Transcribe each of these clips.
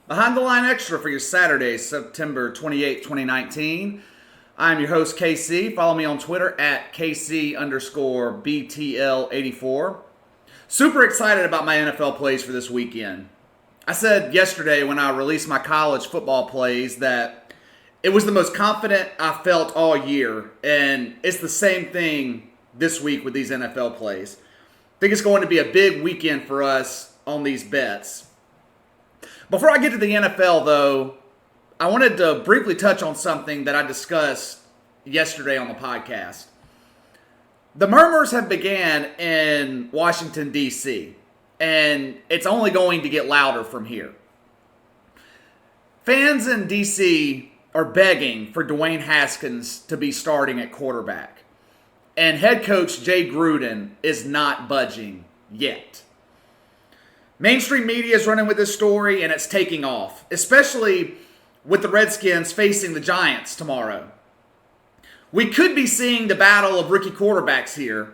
Behind the Line Extra for your Saturday, September 28, 2019. I'm your host, KC. Follow me on Twitter at KC_BTL84. Super excited about my NFL plays for this weekend. I said yesterday when I released my college football plays that it was the most confident I felt all year, and it's the same thing this week with these NFL plays. I think it's going to be a big weekend for us on these bets. Before I get to the NFL, though, I wanted to briefly touch on something that I discussed yesterday on the podcast. The murmurs have began in Washington, D.C., and it's only going to get louder from here. Fans in D.C. are begging for Dwayne Haskins to be starting at quarterback, and head coach Jay Gruden is not budging yet. Mainstream media is running with this story, and it's taking off, especially with the Redskins facing the Giants tomorrow. We could be seeing the battle of rookie quarterbacks here.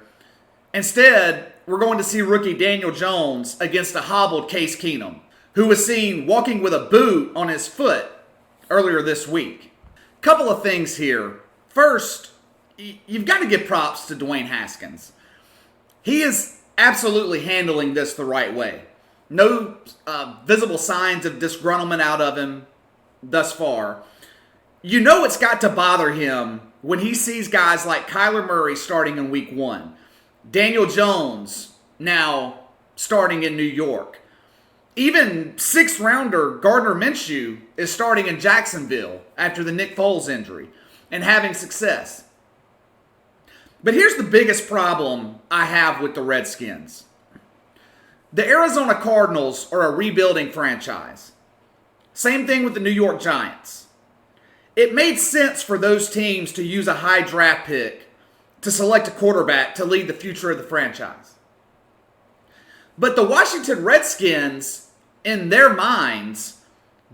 Instead, we're going to see rookie Daniel Jones against a hobbled Case Keenum, who was seen walking with a boot on his foot earlier this week. Couple of things here. First, you've got to give props to Dwayne Haskins. He is absolutely handling this the right way. No visible signs of disgruntlement out of him thus far. You know it's got to bother him when he sees guys like Kyler Murray starting in week 1. Daniel Jones now starting in New York. Even 6th rounder Gardner Minshew is starting in Jacksonville after the Nick Foles injury and having success. But here's the biggest problem I have with the Redskins. The Arizona Cardinals are a rebuilding franchise. Same thing with the New York Giants. It made sense for those teams to use a high draft pick to select a quarterback to lead the future of the franchise. But the Washington Redskins, in their minds,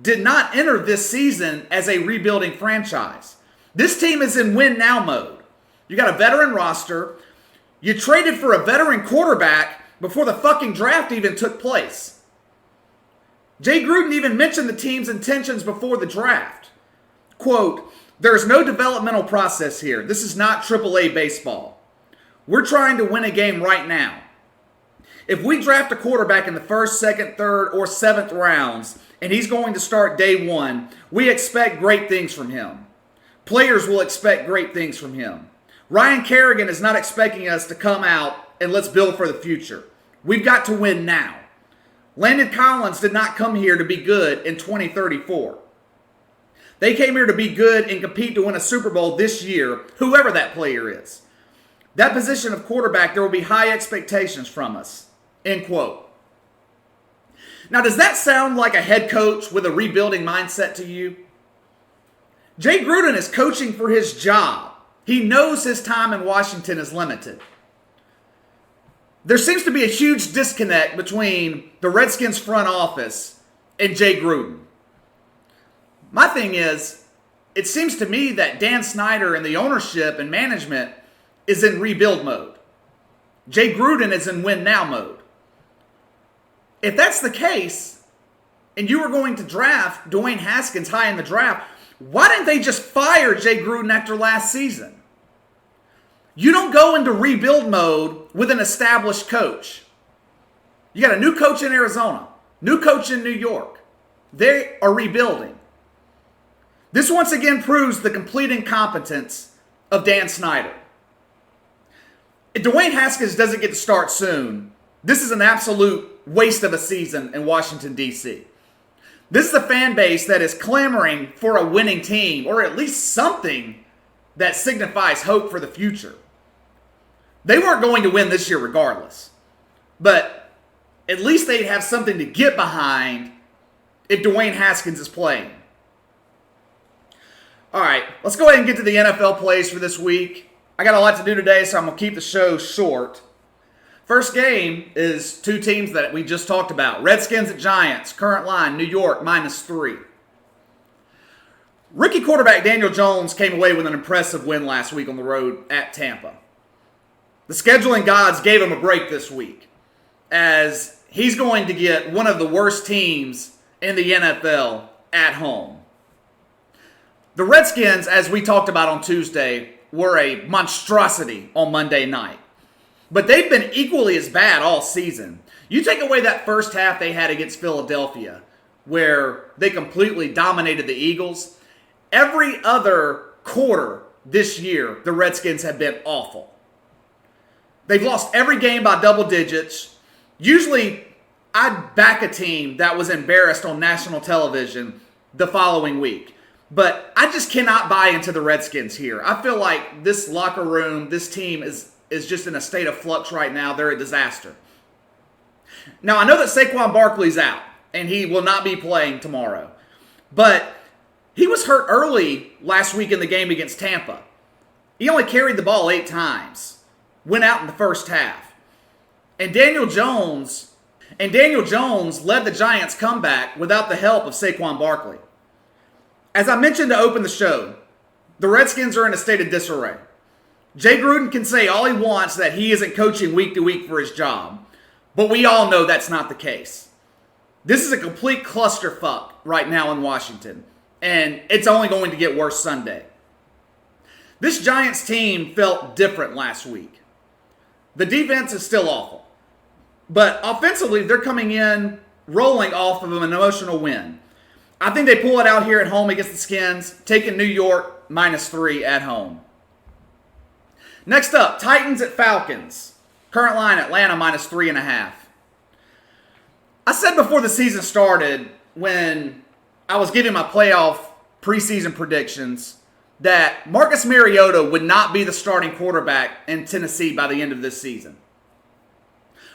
did not enter this season as a rebuilding franchise. This team is in win-now mode. You got a veteran roster. You traded for a veteran quarterback before the fucking draft even took place. Jay Gruden even mentioned the team's intentions before the draft. Quote, "There's no developmental process here. This is not AAA baseball. We're trying to win a game right now. If we draft a quarterback in the 1st, 2nd, 3rd, or 7th rounds, and he's going to start day 1, we expect great things from him. Players will expect great things from him. Ryan Kerrigan is not expecting us to come out and let's build for the future. We've got to win now. Landon Collins did not come here to be good in 2034. They came here to be good and compete to win a Super Bowl this year, whoever that player is. That position of quarterback, there will be high expectations from us." End quote. Now, does that sound like a head coach with a rebuilding mindset to you? Jay Gruden is coaching for his job. He knows his time in Washington is limited. There seems to be a huge disconnect between the Redskins front office and Jay Gruden. My thing is, it seems to me that Dan Snyder and the ownership and management is in rebuild mode. Jay Gruden is in win-now mode. If that's the case, and you were going to draft Dwayne Haskins high in the draft, why didn't they just fire Jay Gruden after last season? You don't go into rebuild mode with an established coach. You got a new coach in Arizona, new coach in New York. They are rebuilding. This once again proves the complete incompetence of Dan Snyder. If Dwayne Haskins doesn't get to start soon, this is an absolute waste of a season in Washington, D.C. This is a fan base that is clamoring for a winning team, or at least something that signifies hope for the future. They weren't going to win this year regardless, but at least they'd have something to get behind if Dwayne Haskins is playing. All right, let's go ahead and get to the NFL plays for this week. I got a lot to do today, so I'm going to keep the show short. First game is two teams that we just talked about. Redskins at Giants. Current line, New York, -3. Rookie quarterback Daniel Jones came away with an impressive win last week on the road at Tampa. The scheduling gods gave him a break this week, as he's going to get one of the worst teams in the NFL at home. The Redskins, as we talked about on Tuesday, were a monstrosity on Monday night. But they've been equally as bad all season. You take away that first half they had against Philadelphia, where they completely dominated the Eagles. Every other quarter this year, the Redskins have been awful. They've lost every game by double digits. Usually, I'd back a team that was embarrassed on national television the following week. But I just cannot buy into the Redskins here. I feel like this locker room, this team is just in a state of flux right now. They're a disaster. Now, I know that Saquon Barkley's out, and he will not be playing tomorrow. But he was hurt early last week in the game against Tampa. He only carried the ball 8 times. Went out in the first half. And Daniel Jones led the Giants' comeback without the help of Saquon Barkley. As I mentioned to open the show, the Redskins are in a state of disarray. Jay Gruden can say all he wants that he isn't coaching week to week for his job, but we all know that's not the case. This is a complete clusterfuck right now in Washington, and it's only going to get worse Sunday. This Giants team felt different last week. The defense is still awful, but offensively they're coming in rolling off of an emotional win. I think they pull it out here at home against the Skins, taking New York -3 at home. Next up, Titans at Falcons. Current line, Atlanta -3.5. I said before the season started, when I was giving my playoff preseason predictions, that Marcus Mariota would not be the starting quarterback in Tennessee by the end of this season.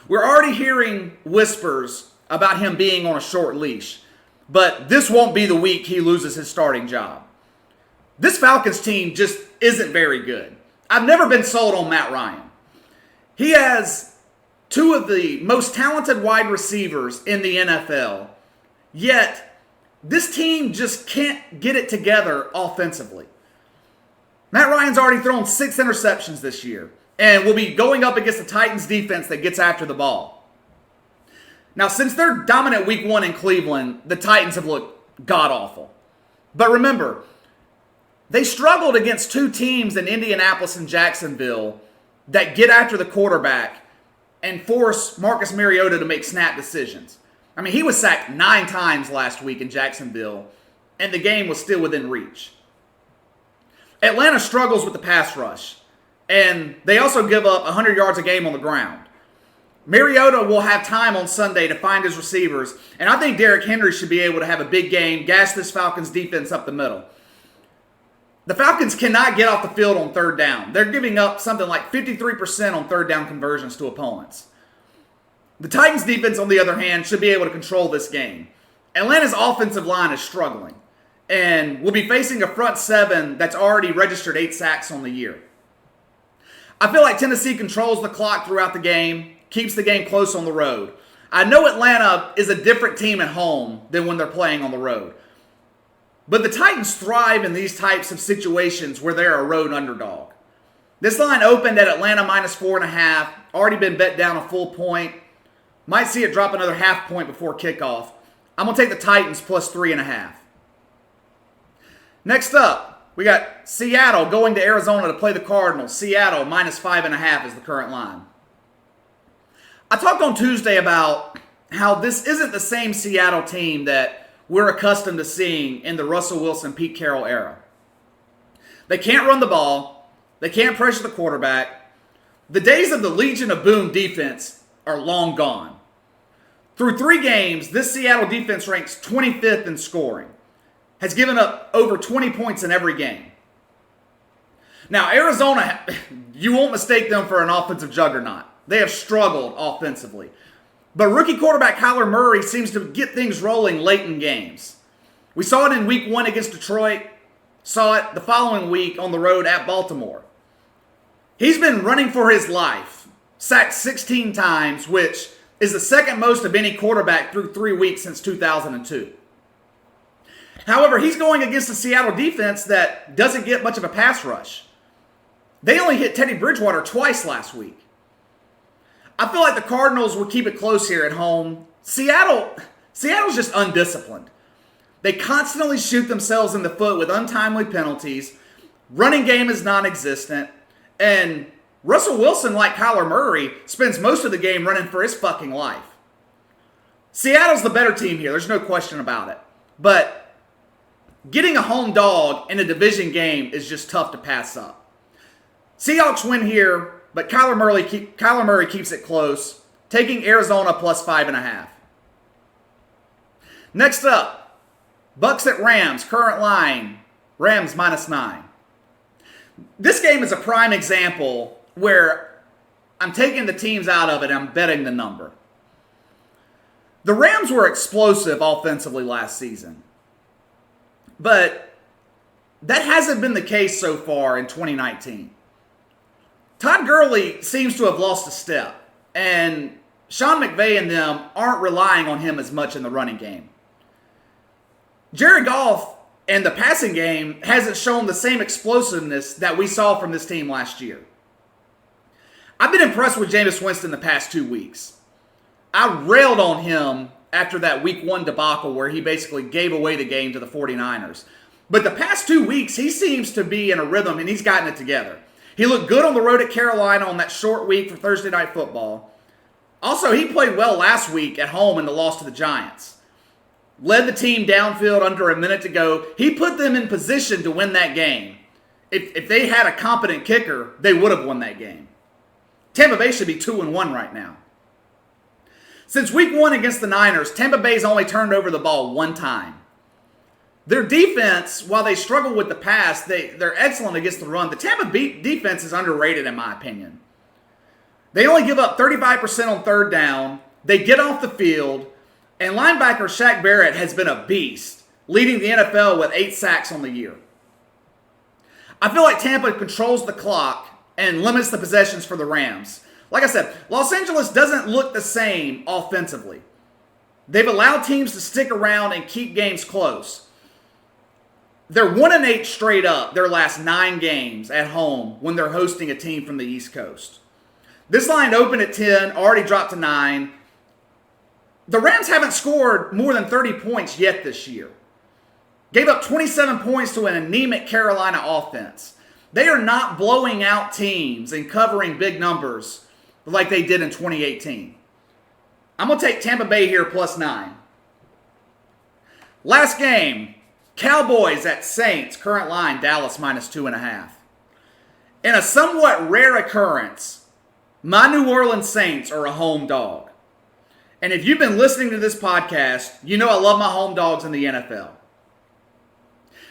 We're already hearing whispers about him being on a short leash, but this won't be the week he loses his starting job. This Falcons team just isn't very good. I've never been sold on Matt Ryan. He has 2 of the most talented wide receivers in the NFL, yet this team just can't get it together offensively. Matt Ryan's already thrown 6 interceptions this year and will be going up against the Titans defense that gets after the ball. Now, since their dominant week 1 in Cleveland, the Titans have looked god-awful. But remember, they struggled against 2 teams in Indianapolis and Jacksonville that get after the quarterback and force Marcus Mariota to make snap decisions. I mean, he was sacked 9 times last week in Jacksonville, and the game was still within reach. Atlanta struggles with the pass rush, and they also give up 100 yards a game on the ground. Mariota will have time on Sunday to find his receivers, and I think Derrick Henry should be able to have a big game, gas this Falcons defense up the middle. The Falcons cannot get off the field on 3rd down. They're giving up something like 53% on 3rd down conversions to opponents. The Titans defense, on the other hand, should be able to control this game. Atlanta's offensive line is struggling, and will be facing a front 7 that's already registered 8 sacks on the year. I feel like Tennessee controls the clock throughout the game, keeps the game close on the road. I know Atlanta is a different team at home than when they're playing on the road. But the Titans thrive in these types of situations where they're a road underdog. This line opened at Atlanta -4.5, already been bet down a full point. Might see it drop another half point before kickoff. I'm going to take the Titans +3.5. Next up, we got Seattle going to Arizona to play the Cardinals. Seattle -5.5 is the current line. I talked on Tuesday about how this isn't the same Seattle team that we're accustomed to seeing in the Russell Wilson, Pete Carroll era. They can't run the ball. They can't pressure the quarterback. The days of the Legion of Boom defense are long gone. Through 3 games, this Seattle defense ranks 25th in scoring. Has given up over 20 points in every game. Now, Arizona, you won't mistake them for an offensive juggernaut. They have struggled offensively. But rookie quarterback Kyler Murray seems to get things rolling late in games. We saw it in week 1 against Detroit. Saw it the following week on the road at Baltimore. He's been running for his life. Sacked 16 times, which is the second most of any quarterback through 3 weeks since 2002. However, he's going against a Seattle defense that doesn't get much of a pass rush. They only hit Teddy Bridgewater twice last week. I feel like the Cardinals will keep it close here at home. Seattle Seattle's just undisciplined. They constantly shoot themselves in the foot with untimely penalties. Running game is non-existent. And Russell Wilson, like Kyler Murray, spends most of the game running for his fucking life. Seattle's the better team here. There's no question about it. But getting a home dog in a division game is just tough to pass up. Seahawks win here, but Kyler Murray keeps it close, taking Arizona plus 5.5. Next up, Bucks at Rams, current line, Rams -9. This game is a prime example where I'm taking the teams out of it and I'm betting the number. The Rams were explosive offensively last season, but that hasn't been the case so far in 2019. Todd Gurley seems to have lost a step, and Sean McVay and them aren't relying on him as much in the running game. Jared Goff and the passing game hasn't shown the same explosiveness that we saw from this team last year. I've been impressed with Jameis Winston the past 2 weeks. I railed on him after that week 1 debacle where he basically gave away the game to the 49ers. But the past 2 weeks, he seems to be in a rhythm and he's gotten it together. He looked good on the road at Carolina on that short week for Thursday Night Football. Also, he played well last week at home in the loss to the Giants. Led the team downfield under a minute to go. He put them in position to win that game. If they had a competent kicker, they would have won that game. Tampa Bay should be 2-1 right now. Since week 1 against the Niners, Tampa Bay's only turned over the ball 1 time. Their defense, while they struggle with the pass, they're excellent against the run. The Tampa Bay defense is underrated in my opinion. They only give up 35% on third down. They get off the field. And linebacker Shaq Barrett has been a beast, leading the NFL with 8 sacks on the year. I feel like Tampa controls the clock and limits the possessions for the Rams. Like I said, Los Angeles doesn't look the same offensively. They've allowed teams to stick around and keep games close. They're 1-8 straight up their last 9 games at home when they're hosting a team from the East Coast. This line opened at 10, already dropped to 9. The Rams haven't scored more than 30 points yet this year. Gave up 27 points to an anemic Carolina offense. They are not blowing out teams and covering big numbers like they did in 2018. I'm going to take Tampa Bay here plus 9. Last game, Cowboys at Saints, current line Dallas -2.5. In a somewhat rare occurrence, my New Orleans Saints are a home dog. And if you've been listening to this podcast, you know I love my home dogs in the NFL.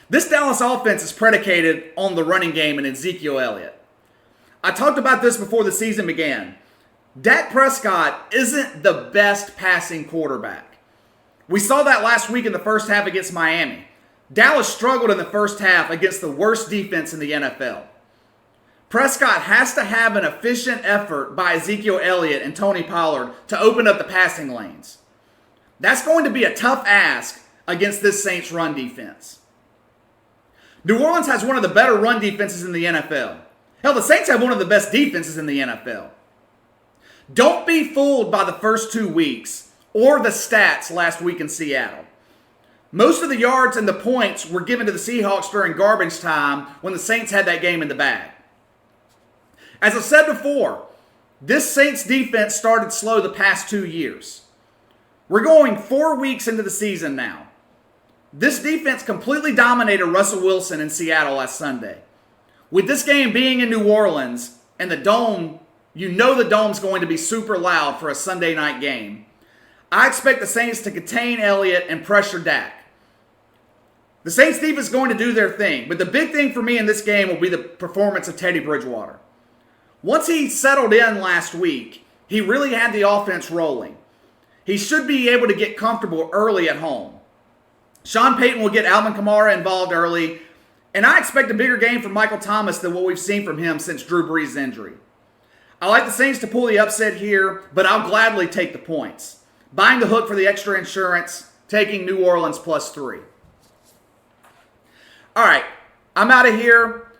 This Dallas offense is predicated on the running game and Ezekiel Elliott. I talked about this before the season began. Dak Prescott isn't the best passing quarterback. We saw that last week in the first half against Miami. Dallas struggled in the first half against the worst defense in the NFL. Prescott has to have an efficient effort by Ezekiel Elliott and Tony Pollard to open up the passing lanes. That's going to be a tough ask against this Saints run defense. New Orleans has one of the better run defenses in the NFL. Hell, the Saints have one of the best defenses in the NFL. Don't be fooled by the first 2 weeks or the stats last week in Seattle. Most of the yards and the points were given to the Seahawks during garbage time when the Saints had that game in the bag. As I said before, this Saints defense started slow the past 2 years. We're going 4 weeks into the season now. This defense completely dominated Russell Wilson in Seattle last Sunday. With this game being in New Orleans and the Dome, you know the Dome's going to be super loud for a Sunday night game. I expect the Saints to contain Elliott and pressure Dak. The Saints defense is going to do their thing, but the big thing for me in this game will be the performance of Teddy Bridgewater. Once he settled in last week, he really had the offense rolling. He should be able to get comfortable early at home. Sean Payton will get Alvin Kamara involved early, and I expect a bigger game from Michael Thomas than what we've seen from him since Drew Brees' injury. I like the Saints to pull the upset here, but I'll gladly take the points. Buying the hook for the extra insurance, taking New Orleans plus 3. All right, I'm out of here.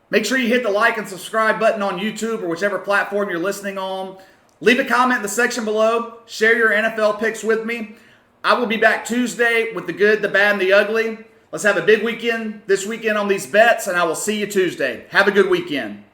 Make sure you hit the like and subscribe button on YouTube or whichever platform you're listening on. Leave a comment in the section below. Share your NFL picks with me. I will be back Tuesday with the good, the bad, and the ugly. Let's have a big weekend this weekend on these bets, and I will see you Tuesday. Have a good weekend.